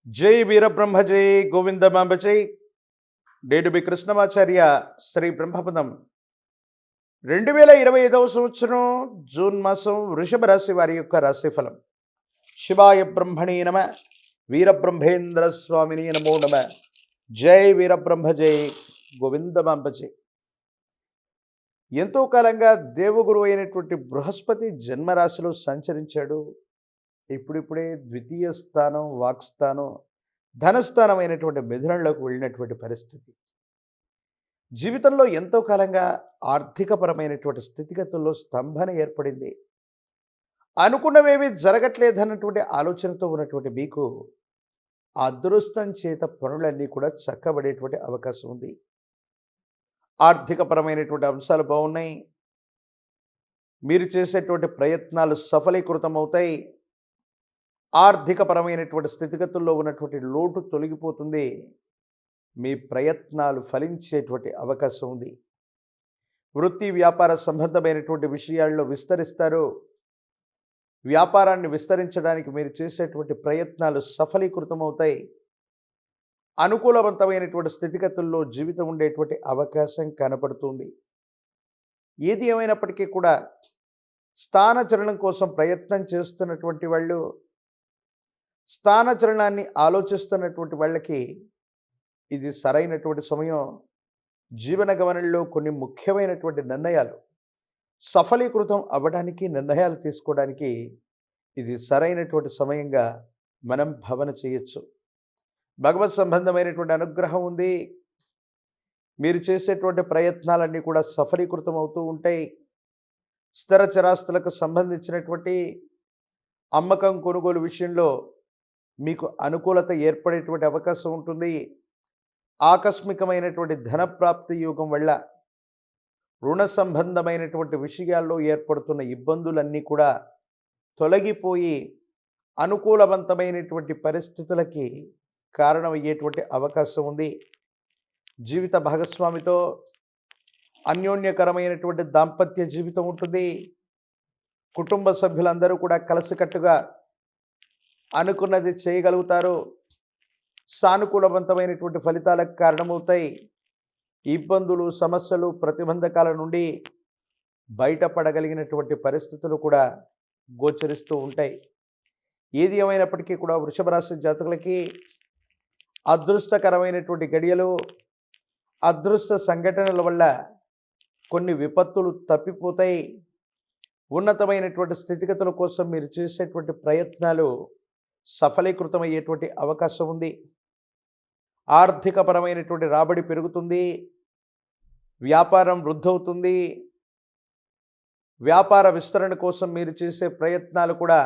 జై వీరబ్రహ్మ జై గోవిందమాంబ జై డేడుబి కృష్ణమాచార్య శ్రీ బ్రహ్మపదం 2025 సంవత్సరం జూన్ మాసం వృషభ రాశి వారి యొక్క రాశిఫలం. శివాయ బ్రహ్మణే నమ, వీరబ్రహ్మేంద్ర స్వామిని నమో నమ. జై వీరబ్రహ్మ జై గోవిందమాంబ జై. ఎంతో కాలంగా దేవగురు అయినటువంటి బృహస్పతి జన్మరాశిలో సంచరించాడు. ఇప్పుడిప్పుడే ద్వితీయ స్థానం, వాక్స్థానం, ధనస్థానం అయినటువంటి మిథునంలోకి వెళ్ళినటువంటి పరిస్థితి. జీవితంలో ఎంతో కాలంగా ఆర్థికపరమైనటువంటి స్థితిగతుల్లో స్తంభన ఏర్పడింది. అనుకున్నవేమీ జరగట్లేదన్నటువంటి ఆలోచనతో ఉన్నటువంటి మీకు ఆ అదృష్టం చేత పనులన్నీ కూడా చక్కబడేటువంటి అవకాశం ఉంది. ఆర్థికపరమైనటువంటి అంశాలు బాగున్నాయి. మీరు చేసేటువంటి ప్రయత్నాలు సఫలీకృతం అవుతాయి. ఆర్థికపరమైనటువంటి స్థితిగతుల్లో ఉన్నటువంటి లోటు తొలగిపోతుంది. మీ ప్రయత్నాలు ఫలించేటువంటి అవకాశం ఉంది. వృత్తి వ్యాపార సంబంధమైనటువంటి విషయాల్లో విస్తరిస్తారు. వ్యాపారాన్ని విస్తరించడానికి మీరు చేసేటువంటి ప్రయత్నాలు సఫలీకృతమవుతాయి. అనుకూలవంతమైనటువంటి స్థితిగతుల్లో జీవితం ఉండేటువంటి అవకాశం కనపడుతుంది. ఏది ఏమైనప్పటికీ కూడా స్థానచలనం కోసం ప్రయత్నం చేస్తున్నటువంటి వాళ్ళు, స్థానచలనాన్ని ఆలోచిస్తున్నటువంటి వాళ్ళకి ఇది సరైనటువంటి సమయం. జీవన గమనంలో కొన్ని ముఖ్యమైనటువంటి నిర్ణయాలు సఫలీకృతం అవ్వడానికి, నిర్ణయాలు తీసుకోవడానికి ఇది సరైనటువంటి సమయంగా మనం భావన చేయొచ్చు. భగవత్ సంబంధమైనటువంటి అనుగ్రహం ఉంది. మీరు చేసేటువంటి ప్రయత్నాలన్నీ కూడా సఫలీకృతం అవుతూ ఉంటాయి. స్థిర చరాస్తులకు సంబంధించినటువంటి అమ్మకం, కొనుగోలు విషయంలో మీకు అనుకూలత ఏర్పడేటువంటి అవకాశం ఉంటుంది. ఆకస్మికమైనటువంటి ధనప్రాప్తి యోగం వల్ల రుణ సంబంధమైనటువంటి విషయాల్లో ఏర్పడుతున్న ఇబ్బందులన్నీ కూడా తొలగిపోయి అనుకూలవంతమైనటువంటి పరిస్థితులకి కారణమయ్యేటువంటి అవకాశం ఉంది. జీవిత భాగస్వామితో అన్యోన్యకరమైనటువంటి దాంపత్య జీవితం ఉంటుంది. కుటుంబ సభ్యులందరూ కూడా కలిసికట్టుగా అనుకున్నది చేయగలుగుతారు. సానుకూలవంతమైనటువంటి ఫలితాలకు కారణమవుతాయి. ఇబ్బందులు, సమస్యలు, ప్రతిబంధకాల నుండి బయటపడగలిగినటువంటి పరిస్థితులు కూడా గోచరిస్తూ ఉంటాయి. ఏది ఏమైనప్పటికీ కూడా వృషభ రాశి జాతకులకి అదృష్టకరమైనటువంటి గడియలు, అదృష్ట సంఘటనల వల్ల కొన్ని విపత్తులు తప్పిపోతాయి. ఉన్నతమైనటువంటి స్థితిగతుల కోసం మీరు చేసేటువంటి ప్రయత్నాలు సఫలీకృతమయ్యేటువంటి అవకాశం ఉంది. ఆర్థికపరమైనటువంటి రాబడి పెరుగుతుంది. వ్యాపారం వృద్ధవుతుంది. వ్యాపార విస్తరణ కోసం మీరు చేసే ప్రయత్నాలు కూడా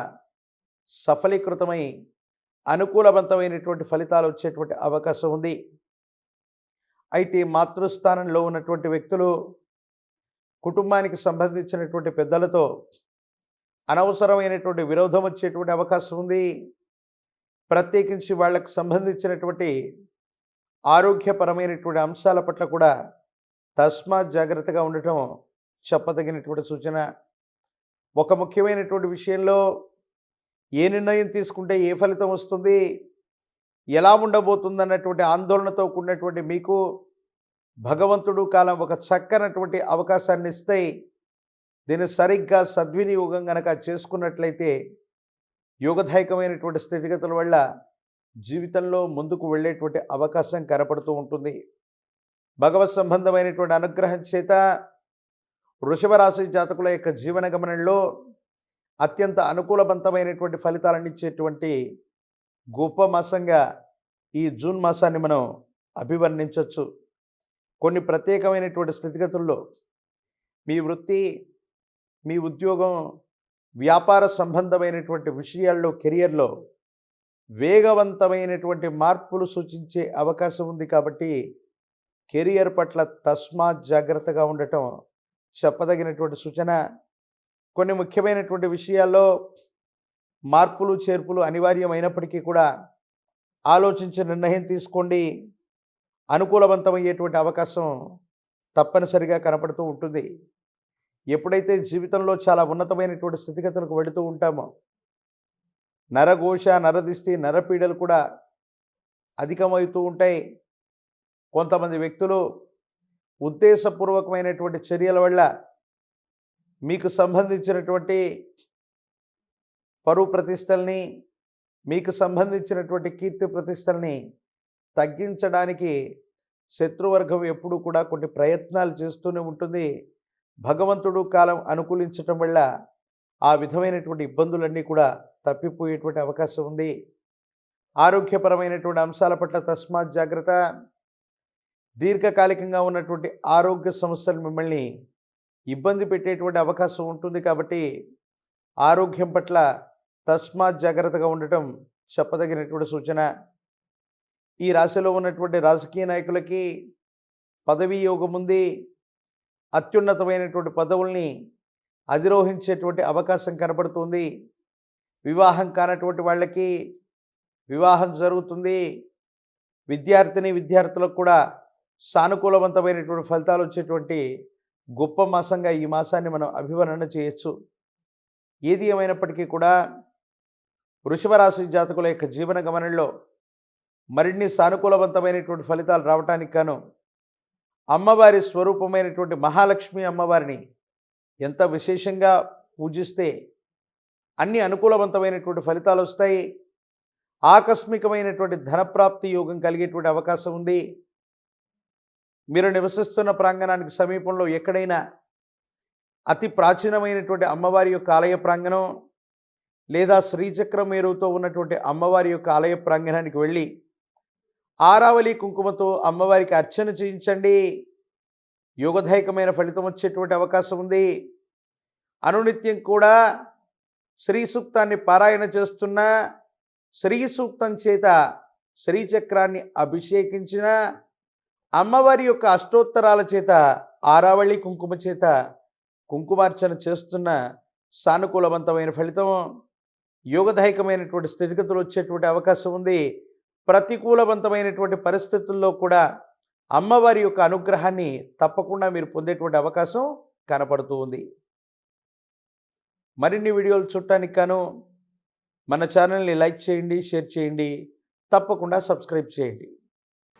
సఫలీకృతమై అనుకూలవంతమైనటువంటి ఫలితాలు వచ్చేటువంటి అవకాశం ఉంది. అయితే మాతృస్థానంలో ఉన్నటువంటి వ్యక్తులు కుటుంబానికి సంబంధించినటువంటి పెద్దలతో అనవసరమైనటువంటి విరోధం వచ్చేటువంటి అవకాశం ఉంది. ప్రత్యేకించి వాళ్ళకు సంబంధించినటువంటి ఆరోగ్యపరమైనటువంటి అంశాల పట్ల కూడా తస్మాత్ జాగ్రత్తగా ఉండటం చెప్పదగినటువంటి సూచన. ఒక ముఖ్యమైనటువంటి విషయంలో ఏ నిర్ణయం తీసుకుంటే ఏ ఫలితం వస్తుంది, ఎలా ఉండబోతుంది అన్నటువంటి ఆందోళనతో కూడినటువంటి మీకు భగవంతుడు కాలం ఒక చక్కనటువంటి అవకాశాన్ని ఇస్తే దీన్ని సరిగ్గా సద్వినియోగం గనక చేసుకున్నట్లయితే యోగదాయకమైనటువంటి స్థితిగతుల వల్ల జీవితంలో ముందుకు వెళ్ళేటువంటి అవకాశం కనపడుతూ ఉంటుంది. భగవత్ సంబంధమైనటువంటి అనుగ్రహం చేత వృషభ రాశి జాతకుల యొక్క జీవన గమనంలో అత్యంత అనుకూలవంతమైనటువంటి ఫలితాలను ఇచ్చేటువంటి గొప్ప మాసంగా ఈ జూన్ మాసాన్ని మనం అభివర్ణించవచ్చు. కొన్ని ప్రత్యేకమైనటువంటి స్థితిగతుల్లో మీ వృత్తి, మీ ఉద్యోగం, వ్యాపార సంబంధమైనటువంటి విషయాల్లో, కెరియర్లో వేగవంతమైనటువంటి మార్పులు సూచించే అవకాశం ఉంది. కాబట్టి కెరియర్ పట్ల తస్మాత్ జాగ్రత్తగా ఉండటం చెప్పదగినటువంటి సూచన. కొన్ని ముఖ్యమైనటువంటి విషయాల్లో మార్పులు, చేర్పులు అనివార్యమైనప్పటికీ కూడా ఆలోచించి నిర్ణయం తీసుకోండి. అనుకూలవంతమయ్యేటువంటి అవకాశం తప్పనిసరిగా కనపడుతూ ఉంటుంది. ఎప్పుడైతే జీవితంలో చాలా ఉన్నతమైనటువంటి స్థితిగతులకు వెళుతూ ఉంటామో నరఘోష, నరదిష్టి, నరపీడలు కూడా అధికమవుతూ ఉంటాయి. కొంతమంది వ్యక్తులు ఉద్దేశపూర్వకమైనటువంటి చర్యల వల్ల మీకు సంబంధించినటువంటి పరువు ప్రతిష్టల్ని, మీకు సంబంధించినటువంటి కీర్తి ప్రతిష్టల్ని తగ్గించడానికి శత్రువర్గం ఎప్పుడూ కూడా కొన్ని ప్రయత్నాలు చేస్తూనే ఉంటుంది. భగవంతుడు కాలం అనుకూలించటం వల్ల ఆ విధమైనటువంటి ఇబ్బందులన్నీ కూడా తప్పిపోయేటువంటి అవకాశం ఉంది. ఆరోగ్యపరమైనటువంటి అంశాల పట్ల తస్మాత్ జాగ్రత్త. దీర్ఘకాలికంగా ఉన్నటువంటి ఆరోగ్య సమస్యలు మిమ్మల్ని ఇబ్బంది పెట్టేటువంటి అవకాశం ఉంటుంది. కాబట్టి ఆరోగ్యం పట్ల తస్మాత్ జాగ్రత్తగా ఉండటం చెప్పదగినటువంటి సూచన. ఈ రాశిలో ఉన్నటువంటి రాజకీయ నాయకులకి పదవీ యోగం ఉంది. అత్యున్నతమైనటువంటి పదవుల్ని అధిరోహించేటువంటి అవకాశం కనబడుతుంది. వివాహం కానటువంటి వాళ్ళకి వివాహం జరుగుతుంది. విద్యార్థులకు కూడా సానుకూలవంతమైనటువంటి ఫలితాలు వచ్చేటువంటి గొప్ప మాసంగా ఈ మాసాన్ని మనం అభివర్ణన చేయొచ్చు. ఏది ఏమైనప్పటికీ కూడా వృషభ రాశి జాతకుల యొక్క జీవన గమనంలో మరిన్ని సానుకూలవంతమైనటువంటి ఫలితాలు రావటానికి గాను అమ్మవారి స్వరూపమైనటువంటి మహాలక్ష్మి అమ్మవారిని ఎంత విశేషంగా పూజిస్తే అన్ని అనుకూలవంతమైనటువంటి ఫలితాలు వస్తాయి. ఆకస్మికమైనటువంటి ధనప్రాప్తి యోగం కలిగేటువంటి అవకాశం ఉంది. మీరు నివసిస్తున్న ప్రాంగణానికి సమీపంలో ఎక్కడైనా అతి ప్రాచీనమైనటువంటి అమ్మవారి యొక్క ఆలయ ప్రాంగణం లేదా శ్రీచక్ర మేరుతో ఉన్నటువంటి అమ్మవారి యొక్క ఆలయ ప్రాంగణానికి వెళ్ళి ఆరావళి కుంకుమతో అమ్మవారికి అర్చన చేయించండి. యోగదాయకమైన ఫలితం వచ్చేటువంటి అవకాశం ఉంది. అనునిత్యం కూడా శ్రీ సూక్తాన్ని పారాయణ చేస్తున్న, శ్రీ సూక్తం చేత శ్రీచక్రాన్ని అభిషేకించిన, అమ్మవారి యొక్క అష్టోత్తరాల చేత ఆరావళి కుంకుమ చేత కుంకుమార్చన చేస్తున్న సానుకూలవంతమైన ఫలితం, యోగదాయకమైనటువంటి స్థితిగతులు వచ్చేటువంటి అవకాశం ఉంది. ప్రతికూలవంతమైనటువంటి పరిస్థితుల్లో కూడా అమ్మవారి యొక్క అనుగ్రహాన్ని తప్పకుండా మీరు పొందేటువంటి అవకాశం కనపడుతూ ఉంది. మరిన్ని వీడియోలు చూడటానికి గాను మన ఛానల్ని లైక్ చేయండి, షేర్ చేయండి, తప్పకుండా సబ్స్క్రైబ్ చేయండి.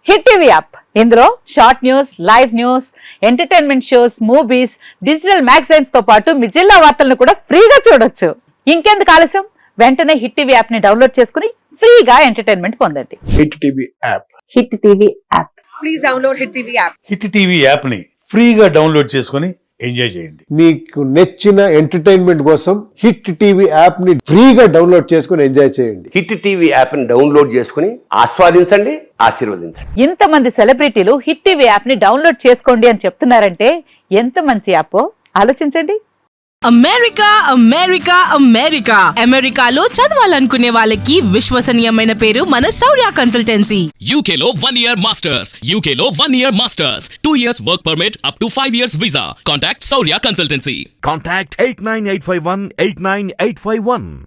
హిట్ టీవీ యాప్, ఇందులో short news, live news, entertainment shows, movies, digital magazines తో పాటు మీ జిల్లా వార్తలను కూడా ఫ్రీగా చూడొచ్చు. ఇంకెందుకు ఆలస్యం, వెంటనే హిట్ టీవీ యాప్ ని డౌన్లోడ్ చేసుకుని ఫ్రీగా ఎంటర్టైన్మెంట్ పొందండి. Hit TV app. Hit TV app. Please download hit TV app. Hit TV app ని ఫ్రీగా డౌన్లోడ్ చేసుకుని ఎంజాయ్ చేయండి. మీకు నచ్చిన ఎంటర్టైన్మెంట్ కోసం హిట్ టీవీ యాప్ ని ఫ్రీగా డౌన్లోడ్ చేసుకుని ఎంజాయ్ చేయండి. హిట్ టీవీ యాప్ ని డౌన్లోడ్ చేసుకుని ఆస్వాదించండి, ఆశీర్వదించండి. ఇంతమంది సెలబ్రిటీలు హిట్ టీవీ యాప్ ని డౌన్లోడ్ చేసుకోండి అని చెప్తున్నారంటే ఎంత మంచి యాప్ ఆలోచించండి. అమెరికా అమెరికా అమెరికా అమెరికాలో చదవాలనుకునే వాళ్ళకి విశ్వసనీయమైన పేరు మన శౌర్య కన్సల్టెన్సీ. UK లో 1 year masters, UK లో 1 year masters, 2 years work permit up to 5 years visa. Contact Saurya Consultancy. Contact 89851 89851.